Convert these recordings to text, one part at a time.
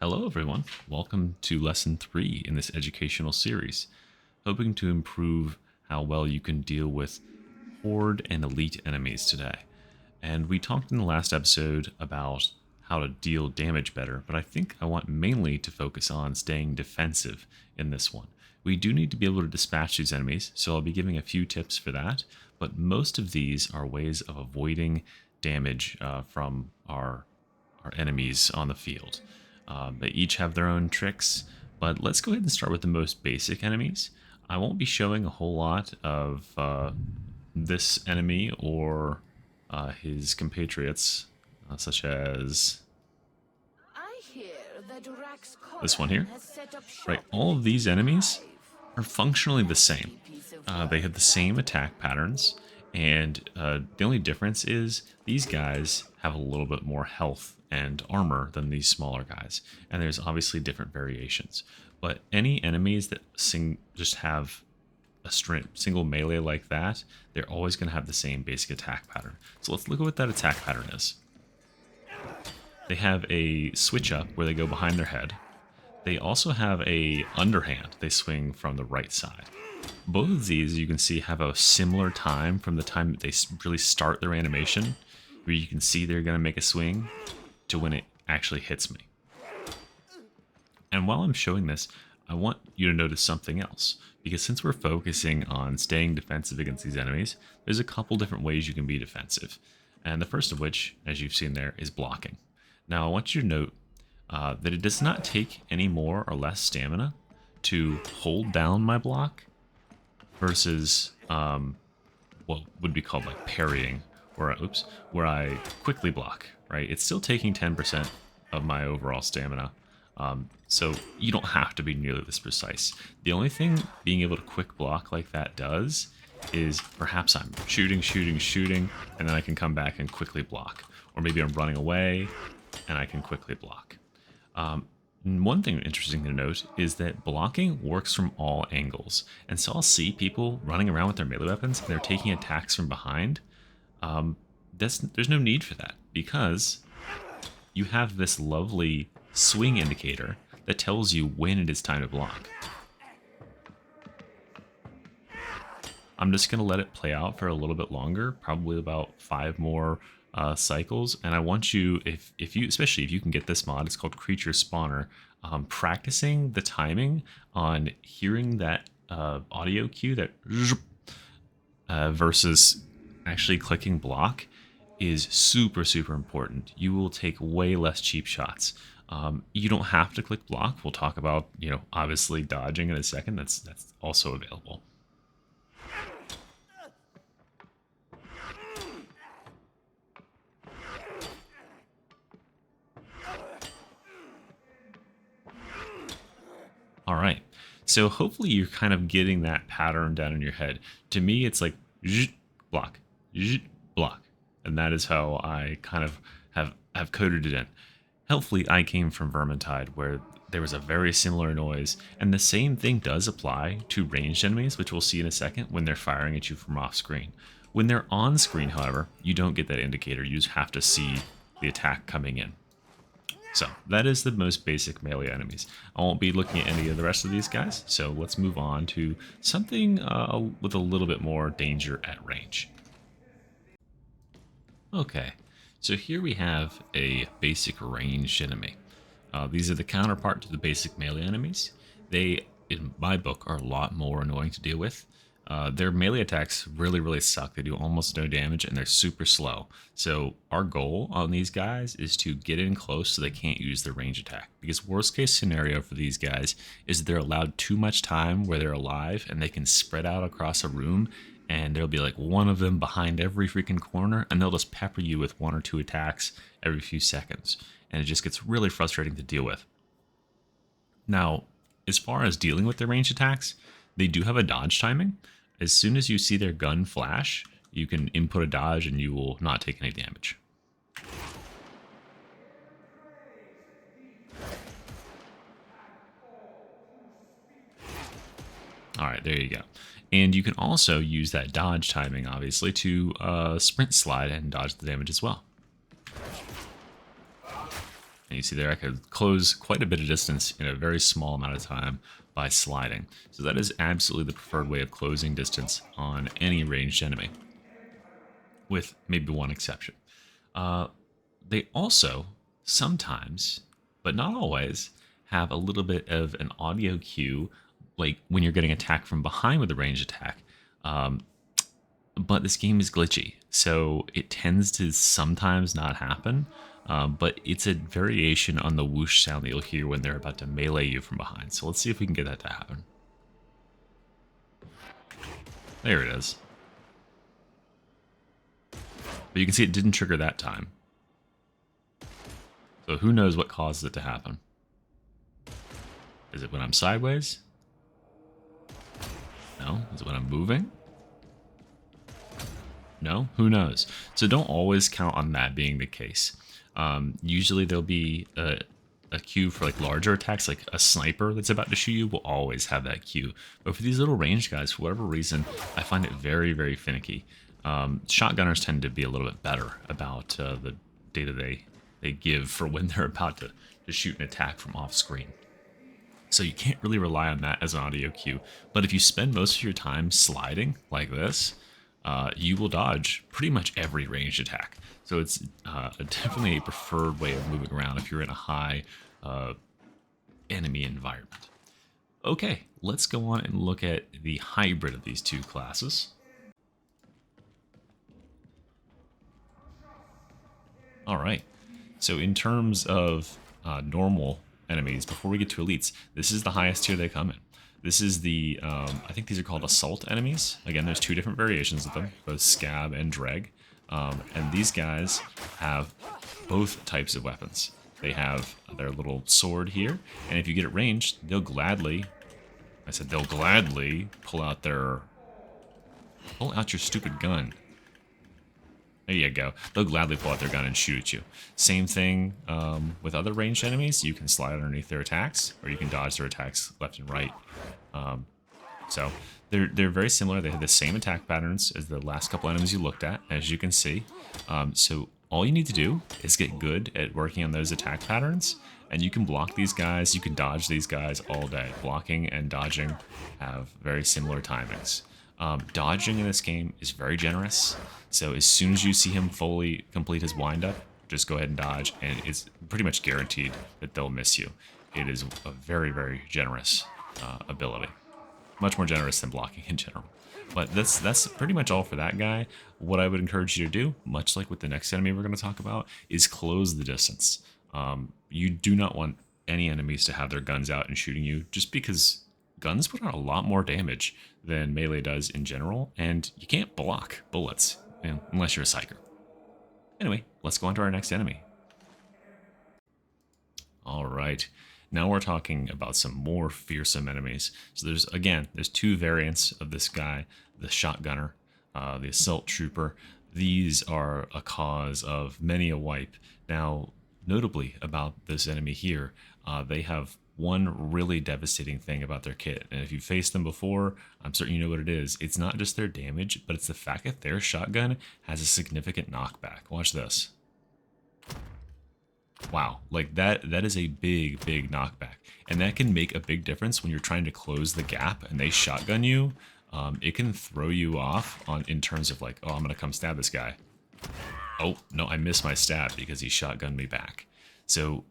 Hello everyone, welcome to lesson 3 in this educational series, hoping to improve how well you can deal with horde and elite enemies today. And we talked in the last episode about how to deal damage better, but I think I want mainly to focus on staying defensive in this one. We do need to be able to dispatch these enemies, so I'll be giving a few tips for that, but most of these are ways of avoiding damage from our enemies on the field. They each have their own tricks, but let's go ahead and start with the most basic enemies. I won't be showing a whole lot of this enemy or his compatriots, such as this one here. Right, all of these enemies are functionally the same. They have the same attack patterns, and the only difference is these guys have a little bit more health and armor than these smaller guys, and there's obviously different variations. But any enemies that just have a single melee like that, they're always going to have the same basic attack pattern. So let's look at what that attack pattern is. They have a switch up where they go behind their head. They also have a underhand. They swing from the right side. Both of these, you can see, have a similar time from the time that they really start their animation, where you can see they're going to make a swing, to when it actually hits me. And while I'm showing this, I want you to notice something else, because since we're focusing on staying defensive against these enemies, there's a couple different ways you can be defensive. And the first of which, as you've seen there, is blocking. Now I want you to note that it does not take any more or less stamina to hold down my block versus what would be called like parrying, where I quickly block, right? It's still taking 10% of my overall stamina, so you don't have to be nearly this precise. The only thing being able to quick block like that does is perhaps I'm shooting, and then I can come back and quickly block. Or maybe I'm running away, and I can quickly block. One thing interesting to note is that blocking works from all angles. And so I'll see people running around with their melee weapons, and they're taking attacks from behind. There's no need for that, because you have this lovely swing indicator that tells you when it is time to block. I'm just going to let it play out for a little bit longer, probably about 5 more cycles, and I want you, especially if you can get this mod, it's called Creature Spawner, practicing the timing on hearing that audio cue, that versus actually clicking block, is super important. You will take way less cheap shots. You don't have to click block. We'll talk about, obviously dodging in a second. That's also available. All right, so hopefully you're kind of getting that pattern down in your head. To me, it's like block, block, and that is how I kind of have coded it in. Hopefully, I came from Vermintide, where there was a very similar noise, and the same thing does apply to ranged enemies, which we'll see in a second when they're firing at you from off screen. When they're on screen, however, you don't get that indicator. You just have to see the attack coming in. So that is the most basic melee enemies. I won't be looking at any of the rest of these guys, so let's move on to something with a little bit more danger at range. Okay, so here we have a basic ranged enemy. These are the counterpart to the basic melee enemies. They, in my book, are a lot more annoying to deal with. Their melee attacks really suck. They do almost no damage, and they're super slow. So our goal on these guys is to get in close so they can't use their range attack. Because worst case scenario for these guys is they're allowed too much time where they're alive, and they can spread out across a room, and there'll be like one of them behind every freaking corner, and they'll just pepper you with 1 or 2 attacks every few seconds. And it just gets really frustrating to deal with. Now, as far as dealing with their range attacks, they do have a dodge timing. As soon as you see their gun flash, you can input a dodge and you will not take any damage. All right, there you go. And you can also use that dodge timing, obviously, to sprint slide and dodge the damage as well. And You see there, I could close quite a bit of distance in a very small amount of time by sliding. So that is absolutely the preferred way of closing distance on any ranged enemy, with maybe one exception. They also sometimes, but not always, have a little bit of an audio cue, like when you're getting attacked from behind with a ranged attack. But this game is glitchy, so it tends to sometimes not happen. But it's a variation on the whoosh sound that you'll hear when they're about to melee you from behind. So let's see if we can get that to happen. There it is. But you can see it didn't trigger that time. So who knows what causes it to happen? Is it when I'm sideways? No. Is it when I'm moving? No? Who knows? So don't always count on that being the case. Usually there'll be a cue for like larger attacks, like a sniper that's about to shoot you will always have that cue. But for these little ranged guys, for whatever reason, I find it very, very finicky. Shotgunners tend to be a little bit better about the data they give for when they're about to shoot an attack from off screen. So you can't really rely on that as an audio cue. But if you spend most of your time sliding like this, you will dodge pretty much every ranged attack. So it's definitely a preferred way of moving around if you're in a high enemy environment. Okay, let's go on and look at the hybrid of these two classes. All right, so in terms of normal enemies, before we get to elites, this is the highest tier they come in. This is the, I think these are called assault enemies. Again, there's two different variations of them, both scab and dreg. And these guys have both types of weapons. They have their little sword here, and if you get it ranged, they'll gladly, they'll gladly pull out your stupid gun. There you go. They'll gladly pull out their gun and shoot at you. Same thing with other ranged enemies. You can slide underneath their attacks, or you can dodge their attacks left and right. So they're very similar. They have the same attack patterns as the last couple enemies you looked at, as you can see. So all you need to do is get good at working on those attack patterns, and you can block these guys, you can dodge these guys all day. Blocking and dodging have very similar timings. Dodging in this game is very generous. So as soon as you see him fully complete his windup, just go ahead and dodge, and it's pretty much guaranteed that they'll miss you. It is a very, very generous ability. Much more generous than blocking in general. But that's pretty much all for that guy. What I would encourage you to do, much like with the next enemy we're going to talk about, is close the distance. You do not want any enemies to have their guns out and shooting you, just because guns put out a lot more damage than melee does in general, and you can't block bullets, unless you're a psyker. Anyway, let's go on to our next enemy. All right, now we're talking about some more fearsome enemies. So there's two variants of this guy, the shotgunner, the assault trooper. These are a cause of many a wipe. Now, notably about this enemy here, they have one really devastating thing about their kit, and if you've faced them before, I'm certain you know what it is. It's not just their damage, but it's the fact that their shotgun has a significant knockback. Watch this. Wow, like that is a big, big knockback, and that can make a big difference when you're trying to close the gap and they shotgun you. It can throw you off in terms of like, oh, I'm gonna come stab this guy. Oh no, I missed my stab because he shotgunned me back. So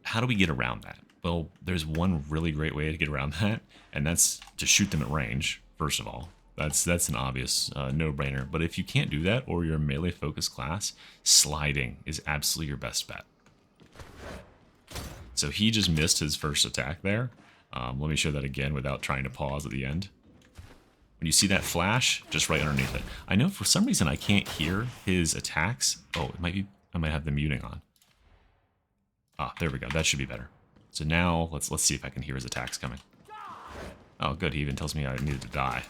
how do we get around that? Well, there's one really great way to get around that, and that's to shoot them at range, first of all. That's an obvious no-brainer. But if you can't do that, or you're a melee-focused class, sliding is absolutely your best bet. So he just missed his first attack there. Let me show that again without trying to pause at the end. When you see that flash, just right underneath it. I know for some reason I can't hear his attacks. Oh, it might be, I might have the muting on. Ah, there we go. That should be better. So now let's see if I can hear his attacks coming. Oh, good. He even tells me I needed to die.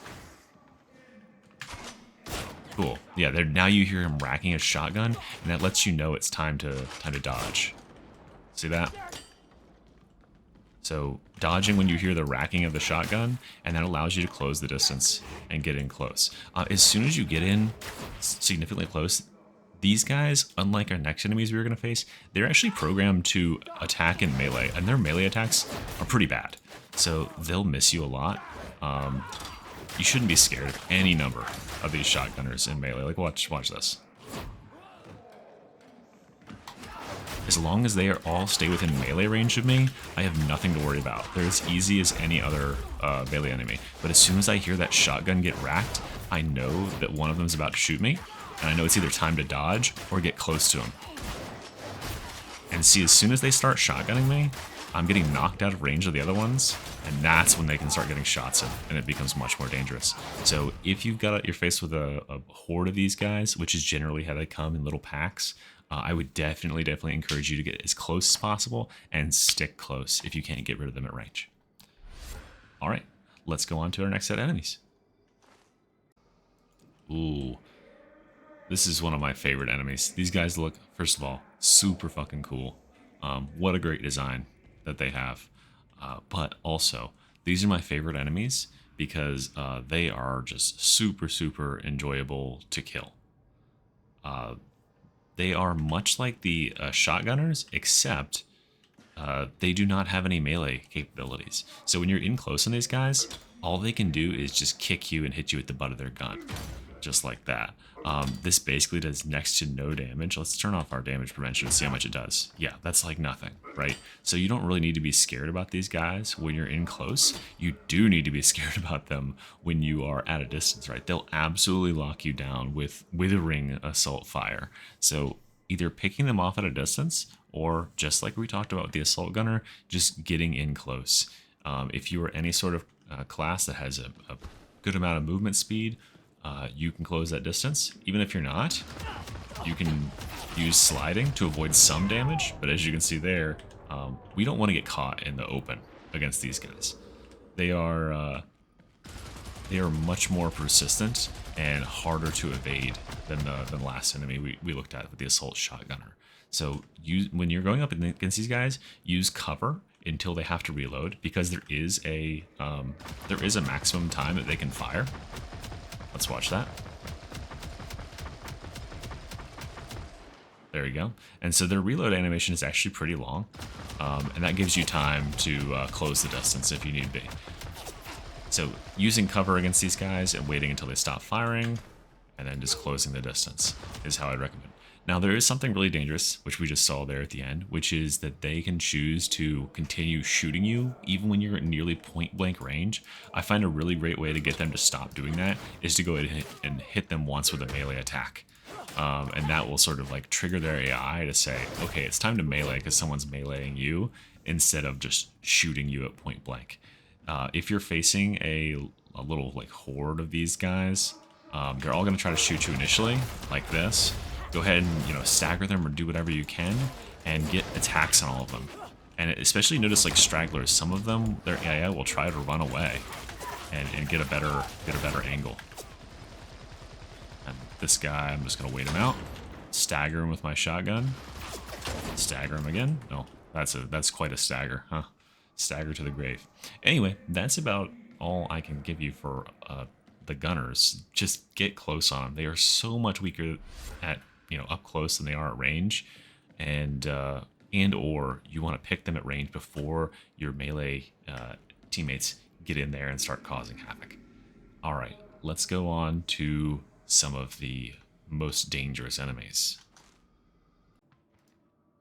Cool. Yeah, now you hear him racking a shotgun, and that lets you know it's time to dodge. See that? So dodging when you hear the racking of the shotgun, and that allows you to close the distance and get in close. As soon as you get in significantly close, These guys, unlike our next enemies we were going to face, they're actually programmed to attack in melee, and their melee attacks are pretty bad. So they'll miss you a lot. You shouldn't be scared of any number of these shotgunners in melee. Like, watch this. As long as they are all stay within melee range of me, I have nothing to worry about. They're as easy as any other melee enemy. But as soon as I hear that shotgun get racked, I know that one of them is about to shoot me, and I know it's either time to dodge or get close to him. And see, as soon as they start shotgunning me, I'm getting knocked out of range of the other ones, and that's when they can start getting shots in, and it becomes much more dangerous. So if you've got you're faced with a horde of these guys, which is generally how they come in little packs, I would definitely encourage you to get as close as possible and stick close if you can't get rid of them at range. All right, let's go on to our next set of enemies. Ooh, this is one of my favorite enemies. These guys look, first of all, super fucking cool. What a great design that they have. But also, these are my favorite enemies because they are just super enjoyable to kill. They are much like the shotgunners, except they do not have any melee capabilities. So when you're in close on these guys, all they can do is just kick you and hit you with the butt of their gun. Just like that. This basically does next to no damage. Let's turn off our damage prevention and see how much it does. Yeah, that's like nothing, right? So you don't really need to be scared about these guys when you're in close. You do need to be scared about them when you are at a distance, right? They'll absolutely lock you down with withering assault fire. So either picking them off at a distance, or just like we talked about with the assault gunner, just getting in close. If you are any sort of class that has a good amount of movement speed, you can close that distance. Even if you're not, you can use sliding to avoid some damage, but as you can see there, we don't want to get caught in the open against these guys. They are much more persistent and harder to evade than the last enemy we looked at with the assault shotgunner. So when you're going up against these guys, use cover until they have to reload, because there is a maximum time that they can fire. Let's watch that. There you go. And so their reload animation is actually pretty long, and that gives you time to close the distance if you need to be. So using cover against these guys and waiting until they stop firing, and then just closing the distance is how I'd recommend. Now there is something really dangerous, which we just saw there at the end, which is that they can choose to continue shooting you even when you're at nearly point blank range. I find a really great way to get them to stop doing that is to go ahead and hit them once with a melee attack. And that will sort of like trigger their AI to say, okay, it's time to melee because someone's meleeing you, instead of just shooting you at point blank. If you're facing a little like horde of these guys, they're all going to try to shoot you initially like this. Go ahead and stagger them or do whatever you can and get attacks on all of them. And especially notice like stragglers, some of them, their AI will try to run away and get a better angle. And this guy, I'm just gonna wait him out, stagger him with my shotgun, stagger him again. No, that's quite a stagger, huh? Stagger to the grave. Anyway, that's about all I can give you for the gunners. Just get close on them. They are so much weaker at up close than they are at range, and or you want to pick them at range before your melee teammates get in there and start causing havoc. All right, let's go on to some of the most dangerous enemies.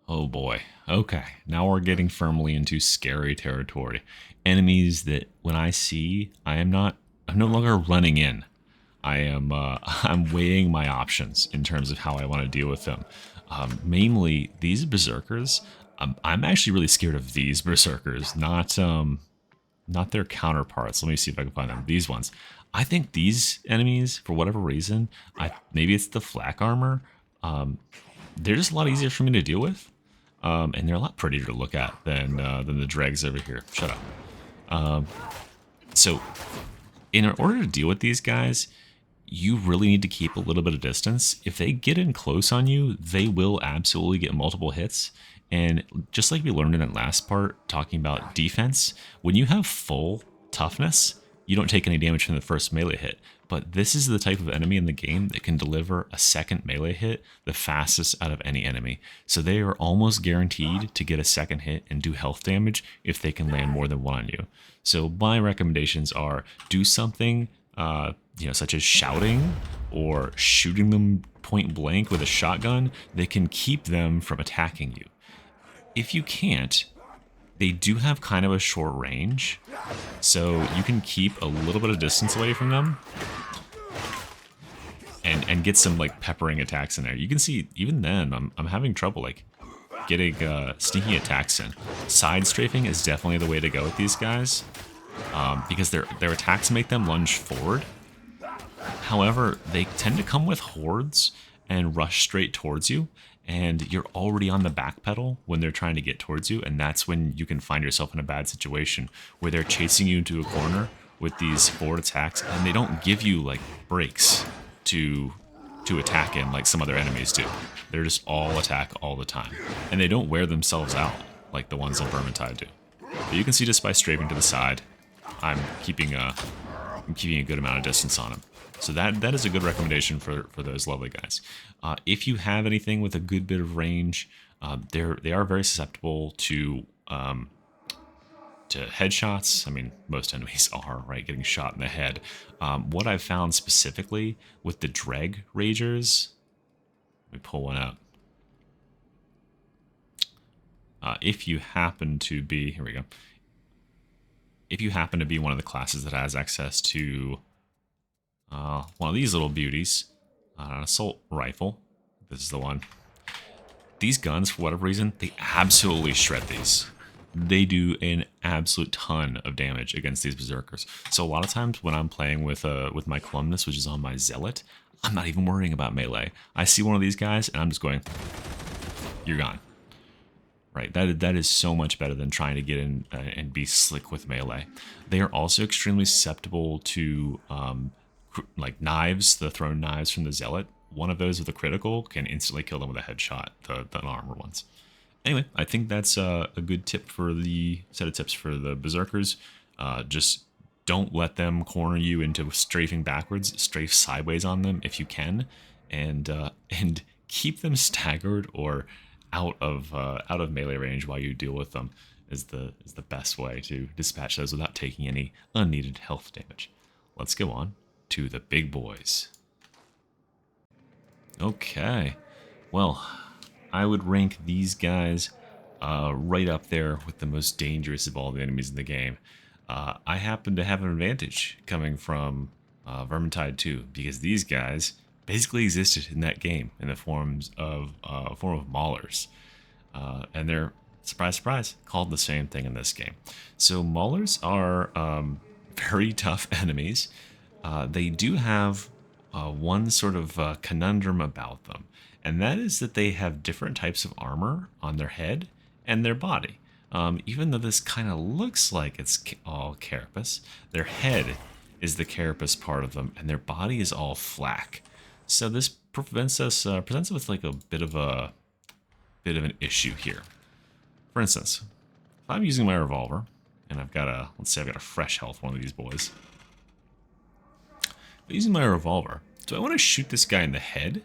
Oh boy. Okay, now we're getting firmly into scary territory. Enemies that when I see, I'm no longer running in. I'm weighing my options in terms of how I want to deal with them. Mainly these Berserkers. I'm actually really scared of these Berserkers, not their counterparts. Let me see if I can find them. These ones. I think these enemies, for whatever reason, maybe it's the flak armor. They're just a lot easier for me to deal with, and they're a lot prettier to look at than the dregs over here. Shut up. So, in order to deal with these guys, you really need to keep a little bit of distance. If they get in close on you, they will absolutely get multiple hits. And just like we learned in that last part, talking about defense, when you have full toughness, you don't take any damage from the first melee hit. But this is the type of enemy in the game that can deliver a second melee hit the fastest out of any enemy. So they are almost guaranteed to get a second hit and do health damage if they can land more than one on you. So my recommendations are do something such as shouting or shooting them point blank with a shotgun that can keep them from attacking you. If you can't, they do have kind of a short range, so you can keep a little bit of distance away from them and get some like peppering attacks in there. You can see even then I'm having trouble like getting sneaky attacks in. Side strafing is definitely the way to go with these guys because their attacks make them lunge forward. However, they tend to come with hordes and rush straight towards you, and you're already on the back pedal when they're trying to get towards you, and that's when you can find yourself in a bad situation where they're chasing you into a corner with these forward attacks, and they don't give you like breaks to attack in like some other enemies do. They're just all attack all the time, and they don't wear themselves out like the ones on Vermintide do. But you can see just by strafing to the side, I'm keeping a good amount of distance on them. So that is a good recommendation for those lovely guys. If you have anything with a good bit of range, they are very susceptible to headshots. I mean, most enemies are, right? Getting shot in the head. What I've found specifically with the Dreg Ragers, let me pull one out. If you happen to be, here we go. If you happen to be one of the classes that has access to one of these little beauties, an assault rifle, this is the one. These guns, for whatever reason, they absolutely shred these. They do an absolute ton of damage against these Berserkers. So a lot of times when I'm playing with my Columnus, which is on my Zealot, I'm not even worrying about melee. I see one of these guys and I'm just going, you're gone. Right, that is so much better than trying to get in and be slick with melee. They are also extremely susceptible to like knives, the thrown knives from the Zealot. One of those with a critical can instantly kill them with a headshot, the armor ones. Anyway, I think that's a good tip for the set of tips for the Berserkers. Just don't let them corner you into strafing backwards. Strafe sideways on them if you can, and keep them staggered or out of melee range while you deal with them is the best way to dispatch those without taking any unneeded health damage. Let's go on to the big boys. Okay, well, I would rank these guys right up there with the most dangerous of all the enemies in the game. I happen to have an advantage coming from Vermintide 2 because these guys basically existed in that game in the form of Maulers. And they're, surprise, surprise, called the same thing in this game. So Maulers are very tough enemies. They do have one sort of conundrum about them, and that is that they have different types of armor on their head and their body. Even though this kind of looks like it's all carapace, their head is the carapace part of them, and their body is all flak. So this presents us with like a bit of an issue here. For instance, if I'm using my revolver and let's say I've got a fresh health one of these boys. But using my revolver, do I want to shoot this guy in the head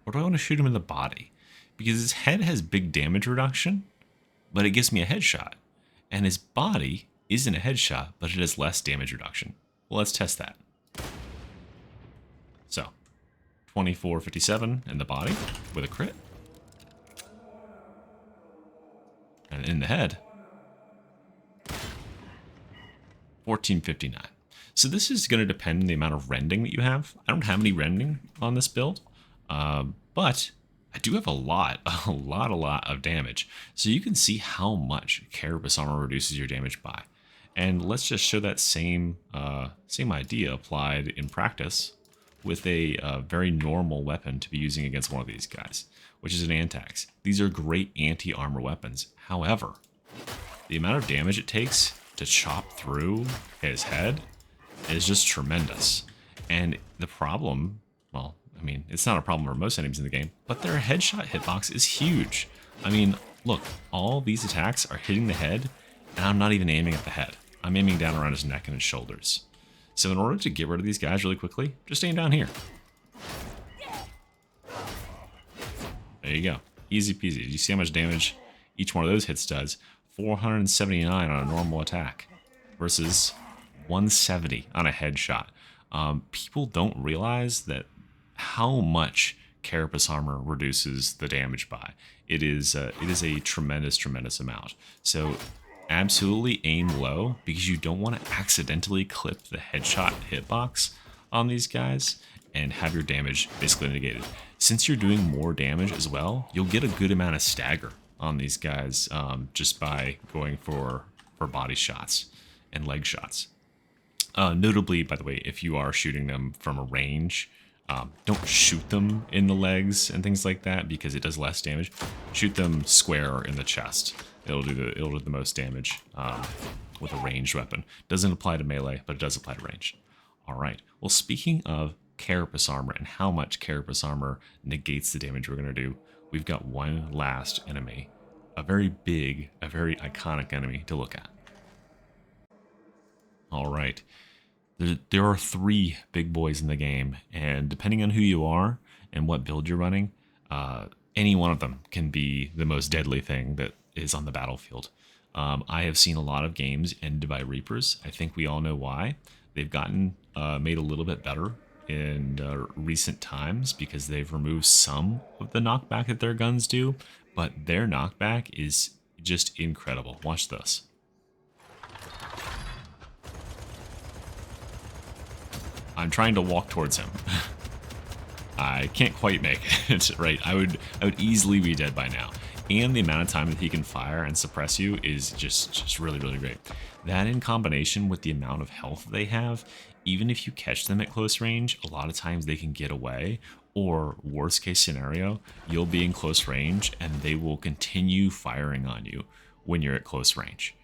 or do I want to shoot him in the body? Because his head has big damage reduction, but it gives me a headshot. And his body isn't a headshot, but it has less damage reduction. Well, let's test that. So, 2457 in the body with a crit. And in the head, 1459. So this is going to depend on the amount of rending that you have. I don't have any rending on this build, but I do have a lot of damage. So you can see how much carapace armor reduces your damage by. And let's just show that same idea applied in practice with a very normal weapon to be using against one of these guys, which is an Antax. These are great anti-armor weapons. However, the amount of damage it takes to chop through his head is just tremendous. And the problem, well, I mean, it's not a problem for most enemies in the game, but their headshot hitbox is huge. I mean, look, all these attacks are hitting the head, and I'm not even aiming at the head. I'm aiming down around his neck and his shoulders. So in order to get rid of these guys really quickly, just aim down here. There you go. Easy peasy. You see how much damage each one of those hits does? 479 on a normal attack versus 170 on a headshot. People don't realize that how much Carapace armor reduces the damage by. It is a tremendous amount. So absolutely aim low because you don't want to accidentally clip the headshot hitbox on these guys and have your damage basically negated. Since you're doing more damage as well, you'll get a good amount of stagger on these guys just by going for body shots and leg shots. Notably, by the way, if you are shooting them from a range, don't shoot them in the legs and things like that because it does less damage. Shoot them square in the chest. It'll do the most damage with a ranged weapon. Doesn't apply to melee, but it does apply to range. All right. Well, speaking of Carapace armor and how much Carapace armor negates the damage we're going to do, we've got one last enemy. A very big, a very iconic enemy to look at. All right. There are 3 big boys in the game, and depending on who you are and what build you're running, any one of them can be the most deadly thing that is on the battlefield. I have seen a lot of games ended by Reapers. I think we all know why. They've gotten made a little bit better in recent times because they've removed some of the knockback that their guns do, but their knockback is just incredible. Watch this. I'm trying to walk towards him. I can't quite make it, right? I would easily be dead by now. And the amount of time that he can fire and suppress you is just really great. That in combination with the amount of health they have, even if you catch them at close range, a lot of times they can get away, or worst case scenario, you'll be in close range and they will continue firing on you when you're at close range.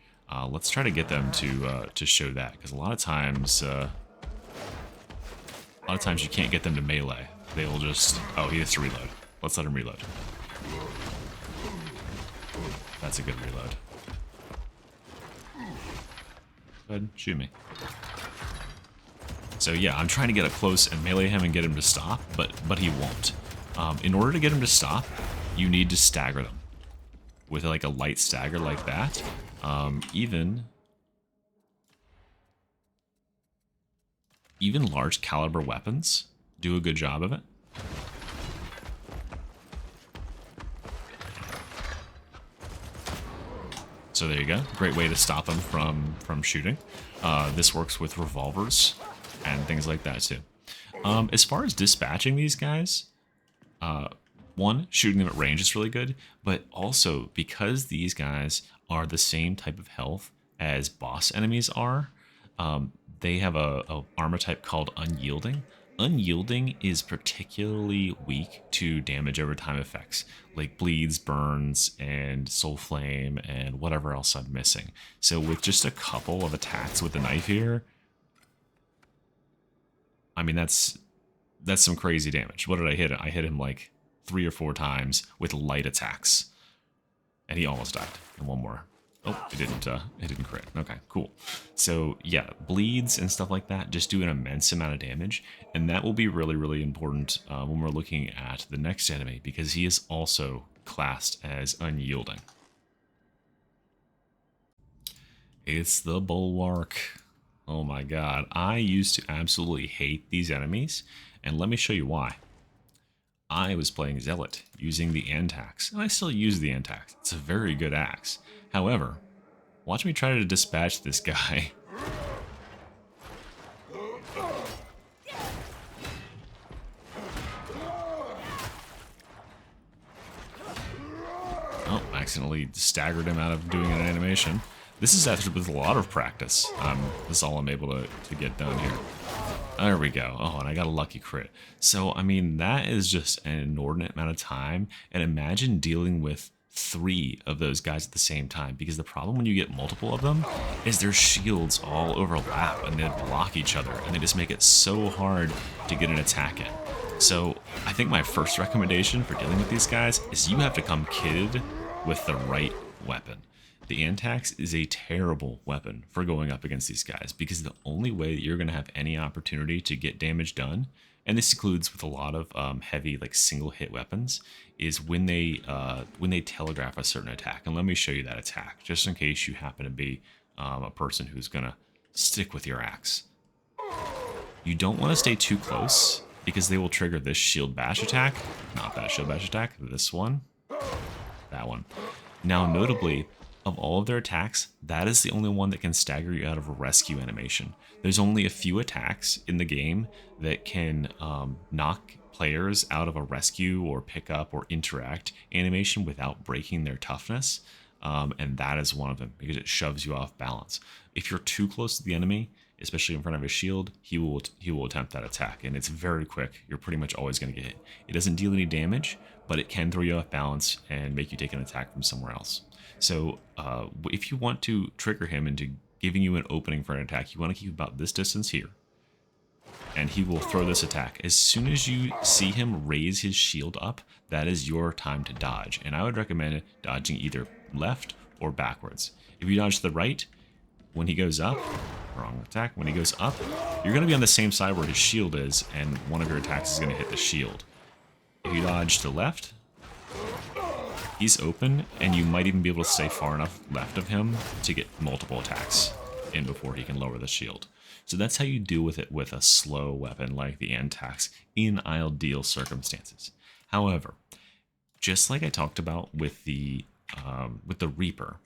Let's try to get them to show that, because a lot of times you can't get them to melee. They'll just... Oh, he has to reload. Let's let him reload. That's a good reload. Go ahead, shoot me. So yeah, I'm trying to get up close and melee him and get him to stop, but he won't. In order to get him to stop, you need to stagger them. With like a light stagger like that, even large caliber weapons do a good job of it. So there you go. Great way to stop them from shooting. This works with revolvers and things like that too. As far as dispatching these guys, one, shooting them at range is really good, but also because these guys are the same type of health as boss enemies are, they have a armor type called Unyielding. Unyielding is particularly weak to damage over time effects, like bleeds, burns, and soul flame, and whatever else I'm missing. So with just a couple of attacks with the knife here, I mean, that's some crazy damage. What did I hit? I hit him like 3 or 4 times with light attacks, and he almost died. And one more. Oh, it didn't crit. Okay, cool. So yeah, bleeds and stuff like that just do an immense amount of damage, and that will be really important when we're looking at the next enemy, because he is also classed as Unyielding. It's the Bulwark. Oh my god, I used to absolutely hate these enemies, and let me show you why. I was playing Zealot using the Antax, and I still use the Antax. It's a very good axe. However, watch me try to dispatch this guy. Oh, accidentally staggered him out of doing an animation. This is after with a lot of practice. This is all I'm able to get done here. There we go. Oh, and I got a lucky crit. So, I mean, that is just an inordinate amount of time. And imagine dealing with 3 of those guys at the same time, because the problem when you get multiple of them is their shields all overlap and they block each other, and they just make it so hard to get an attack in. So I think my first recommendation for dealing with these guys is you have to come kitted with the right weapon. The Antax is a terrible weapon for going up against these guys because the only way that you're going to have any opportunity to get damage done, and this includes with a lot of heavy like single hit weapons, is when they telegraph a certain attack. And let me show you that attack just in case you happen to be a person who's going to stick with your axe. You don't want to stay too close because they will trigger this shield bash attack. Not that shield bash attack, this one, that one. Now, notably, of all of their attacks, that is the only one that can stagger you out of a rescue animation. There's only a few attacks in the game that can knock players out of a rescue or pick up or interact animation without breaking their toughness. And that is one of them because it shoves you off balance. If you're too close to the enemy, especially in front of his shield, he will attempt that attack, and it's very quick. You're pretty much always going to get hit. It doesn't deal any damage, but it can throw you off balance and make you take an attack from somewhere else. So if you want to trigger him into giving you an opening for an attack, you want to keep about this distance here, and he will throw this attack. As soon as you see him raise his shield up, that is your time to dodge, and I would recommend dodging either left or backwards. If you dodge to the right, when he goes up, wrong attack, when he goes up, you're going to be on the same side where his shield is, and one of your attacks is going to hit the shield. If you dodge to the left, he's open, and you might even be able to stay far enough left of him to get multiple attacks in before he can lower the shield. So that's how you deal with it with a slow weapon like the Antax in ideal circumstances. However, just like I talked about with the Reaper,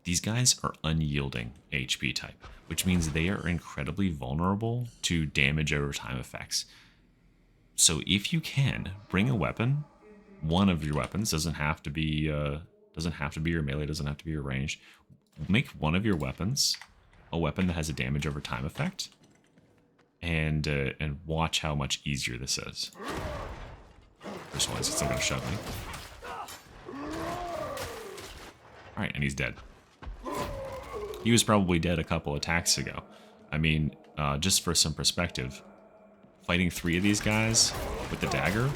these guys are unyielding HP type, which means they are incredibly vulnerable to damage over time effects. So if you can bring a weapon, one of your weapons doesn't have to be your melee, doesn't have to be your ranged. Make one of your weapons a weapon that has a damage over time effect, and watch how much easier this is. First one is still gonna shove me. All right, and he's dead. He was probably dead a couple attacks ago. I mean, just for some perspective, fighting 3 of these guys with the dagger,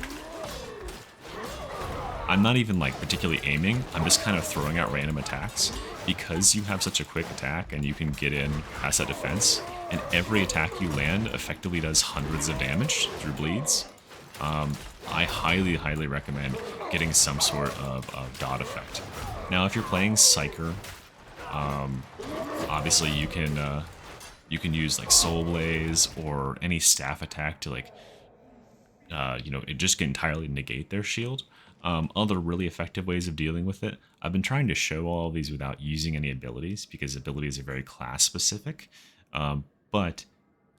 I'm not even like particularly aiming, I'm just kind of throwing out random attacks because you have such a quick attack and you can get in past that defense, and every attack you land effectively does hundreds of damage through bleeds. I highly, highly recommend getting some sort of dot effect. Now, if you're playing Psyker, obviously you can use like Soul Blaze or any staff attack to like it just can entirely negate their shield. Other really effective ways of dealing with it, I've been trying to show all of these without using any abilities because abilities are very class specific, but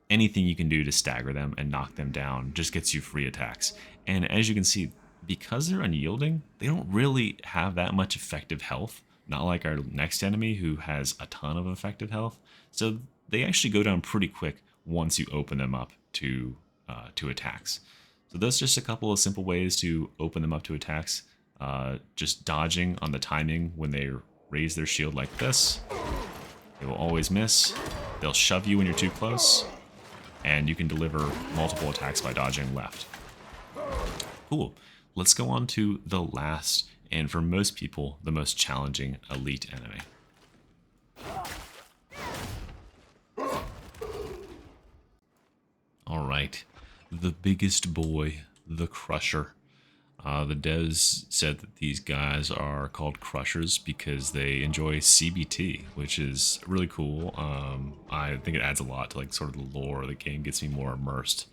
anything you can do to stagger them and knock them down just gets you free attacks. And as you can see, because they're unyielding, they don't really have that much effective health. Not like our next enemy who has a ton of effective health. So they actually go down pretty quick once you open them up to attacks. So those are just a couple of simple ways to open them up to attacks. Just dodging on the timing when they raise their shield like this. They will always miss. They'll shove you when you're too close. And you can deliver multiple attacks by dodging left. Cool. Let's go on to the last, and for most people, the most challenging elite enemy. All right, the biggest boy, the Crusher. The devs said that these guys are called Crushers because they enjoy CBT, which is really cool. I think it adds a lot to like sort of the lore of the game, gets me more immersed.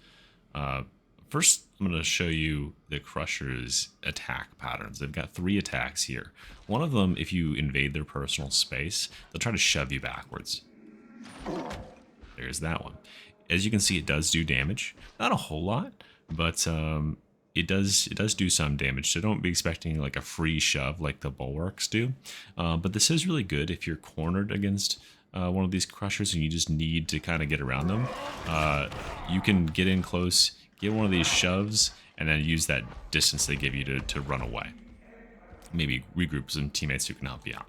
First, I'm going to show you the Crusher's attack patterns. They've got 3 attacks here. One of them, if you invade their personal space, they'll try to shove you backwards. There's that one. As you can see, it does do damage. Not a whole lot, but it does do some damage. So don't be expecting like a free shove like the Bulwarks do. But this is really good if you're cornered against one of these Crushers and you just need to kind of get around them. You can get in close, get one of these shoves, and then use that distance they give you to run away. Maybe regroup with some teammates who can help you out.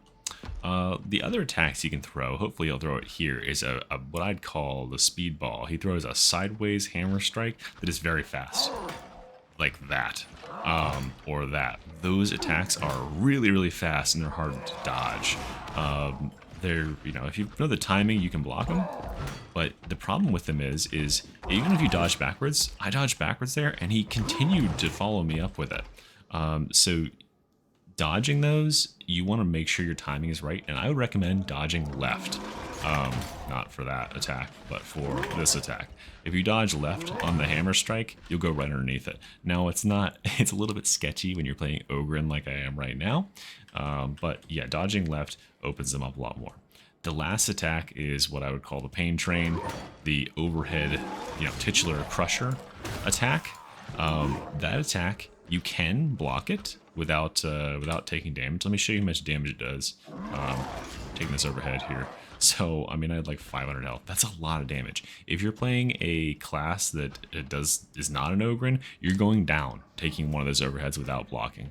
The other attacks you can throw, hopefully he'll throw it here, is a what I'd call the speed ball. He throws a sideways hammer strike that is very fast. like that, or that. Those attacks are really, really fast and they're hard to dodge. They're, you know, if you know the timing, you can block them. But the problem with them is even if you dodge backwards, I dodged backwards there, and he continued to follow me up with it. So dodging those, you want to make sure your timing is right, and I would recommend dodging left. Not for that attack, but for this attack. If you dodge left on the hammer strike, you'll go right underneath it. Now, it's a little bit sketchy when you're playing Ogren like I am right now, but yeah, dodging left opens them up a lot more. The last attack is what I would call the pain train, the overhead, you know, titular crusher attack. That attack, you can block it without taking damage. Let me show you how much damage it does. Taking this overhead here. So, I mean, I had like 500 health. That's a lot of damage. If you're playing a class that is not an Ogren, you're going down, taking one of those overheads without blocking.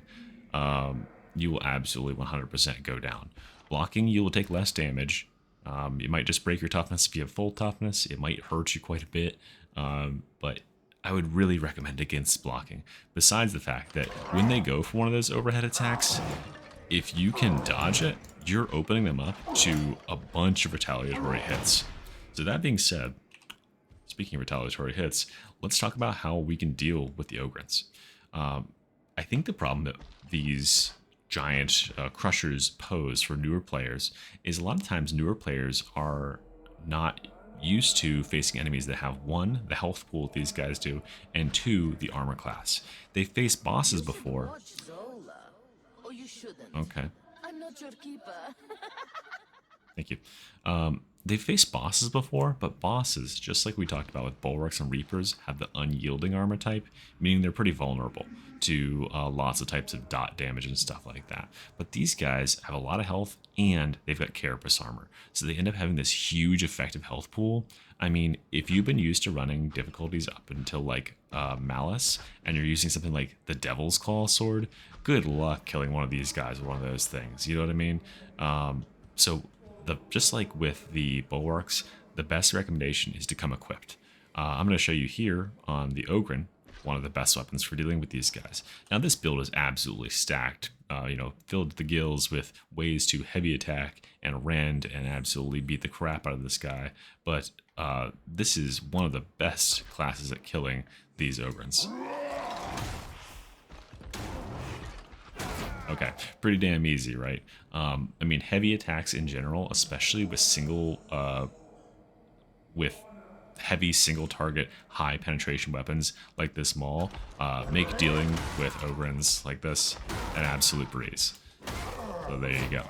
You will absolutely 100% go down. Blocking, you will take less damage. It might just break your toughness if you have full toughness. It might hurt you quite a bit, but I would really recommend against blocking. Besides the fact that when they go for one of those overhead attacks, if you can dodge it, you're opening them up to a bunch of retaliatory hits. So that being said, speaking of retaliatory hits, let's talk about how we can deal with the Ogrens. I think the problem that these giant crushers pose for newer players is a lot of times newer players are not used to facing enemies that have, one, the health pool that these guys do, and two, the armor class. They faced bosses before. Okay. I'm not your keeper. Thank you. They've faced bosses before, but bosses, just like we talked about with Bulwarks and Reapers, have the unyielding armor type, meaning they're pretty vulnerable to lots of types of dot damage and stuff like that. But these guys have a lot of health, and they've got carapace armor, so they end up having this huge effective health pool. I mean, if you've been used to running difficulties up until like Malice, and you're using something like the Devil's Claw sword, good luck killing one of these guys with one of those things. You know what I mean? So just like with the Bulwarks, the best recommendation is to come equipped. I'm going to show you here on the Ogren, one of the best weapons for dealing with these guys. Now this build is absolutely stacked, you know, filled to the gills with ways to heavy attack and rend and absolutely beat the crap out of this guy. But this is one of the best classes at killing these Ogrens. Okay, pretty damn easy, right? I mean, heavy attacks in general, especially with heavy single target, high penetration weapons like this Maul, make dealing with Ogrens like this an absolute breeze. So there you go.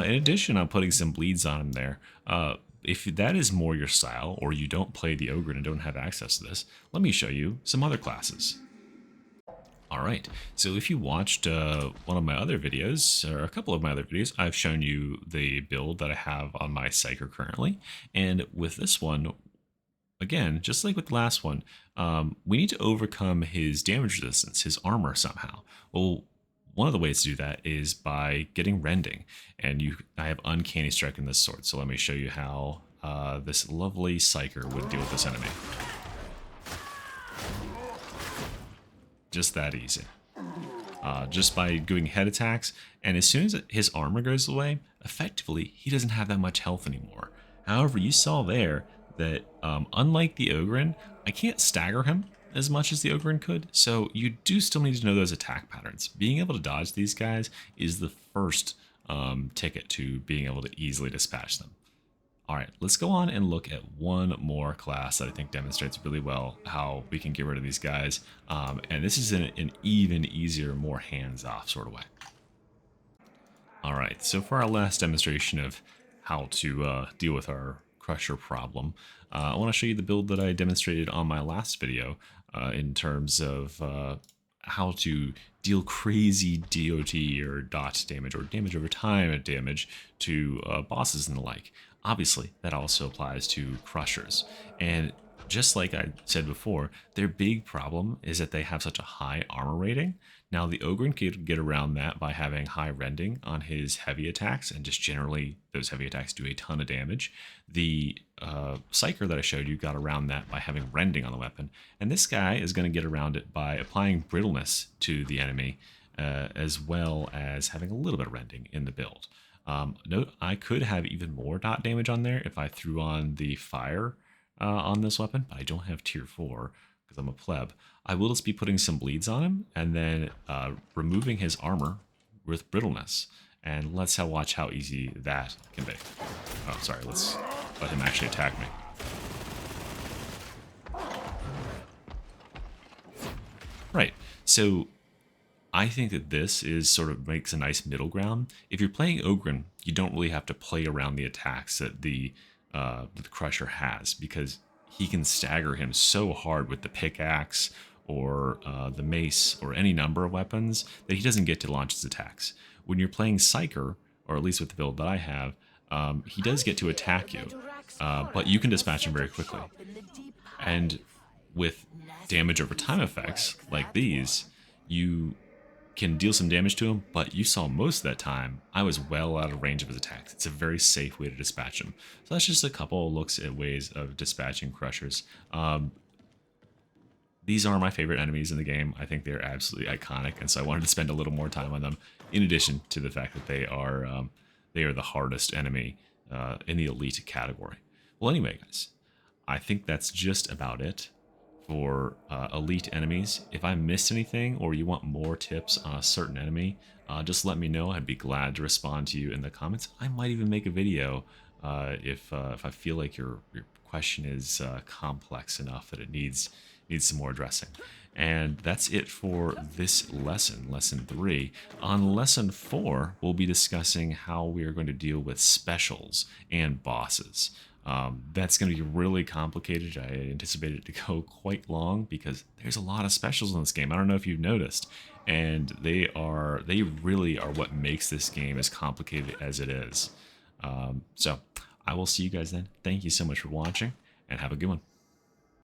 In addition, I'm putting some bleeds on him there. If that is more your style, or you don't play the Ogren and don't have access to this, let me show you some other classes. Alright, so if you watched one of my other videos, or a couple of my other videos, I've shown you the build that I have on my Psyker currently. And with this one, again, just like with the last one, we need to overcome his damage resistance, his armor somehow. Well, one of the ways to do that is by getting rending. And I have Uncanny Strike in this sword, so let me show you how this lovely Psyker would deal with this enemy. Just that easy. Just by doing head attacks, and as soon as his armor goes away, effectively, he doesn't have that much health anymore. However, you saw there that unlike the Ogren, I can't stagger him as much as the Ogren could, so you do still need to know those attack patterns. Being able to dodge these guys is the first ticket to being able to easily dispatch them. Alright, let's go on and look at one more class that I think demonstrates really well how we can get rid of these guys. And this is in an even easier, more hands-off sort of way. Alright, so for our last demonstration of how to deal with our Crusher problem, I want to show you the build that I demonstrated on my last video in terms of how to deal crazy DOT or dot damage or damage over time damage to bosses and the like. Obviously, that also applies to Crushers. And just like I said before, their big problem is that they have such a high armor rating. Now, the Ogryn could get around that by having high rending on his heavy attacks, and just generally, those heavy attacks do a ton of damage. The Psyker that I showed you got around that by having rending on the weapon, and this guy is going to get around it by applying brittleness to the enemy, as well as having a little bit of rending in the build. Note, I could have even more dot damage on there if I threw on the fire on this weapon, but I don't have tier 4 because I'm a pleb. I will just be putting some bleeds on him and then removing his armor with brittleness. And let's watch how easy that can be. Oh, sorry, let's let him actually attack me. Right, so I think that this is sort of makes a nice middle ground. If you're playing Ogryn, you don't really have to play around the attacks that the Crusher has, because he can stagger him so hard with the pickaxe or the mace or any number of weapons that he doesn't get to launch his attacks. When you're playing Psyker, or at least with the build that I have, he does get to attack you, but you can dispatch him very quickly. And with damage over time effects like these, you can deal some damage to him, but you saw most of that time I was well out of range of his attacks. It's a very safe way to dispatch him. So that's just a couple of looks at ways of dispatching Crushers. These are my favorite enemies in the game. I think they're absolutely iconic, and so I wanted to spend a little more time on them, in addition to the fact that they are the hardest enemy in the elite category. Well, anyway, guys, I think that's just about it for elite enemies. If I missed anything or you want more tips on a certain enemy, just let me know. I'd be glad to respond to you in the comments. I might even make a video if I feel like your question is complex enough that it needs some more addressing. And that's it for this lesson, lesson 3. On lesson 4, we'll be discussing how we are going to deal with specials and bosses. That's going to be really complicated. I anticipate it to go quite long because there's a lot of specials in this game. I don't know if you've noticed, and they really are what makes this game as complicated as it is. So I will see you guys then. Thank you so much for watching, and have a good one.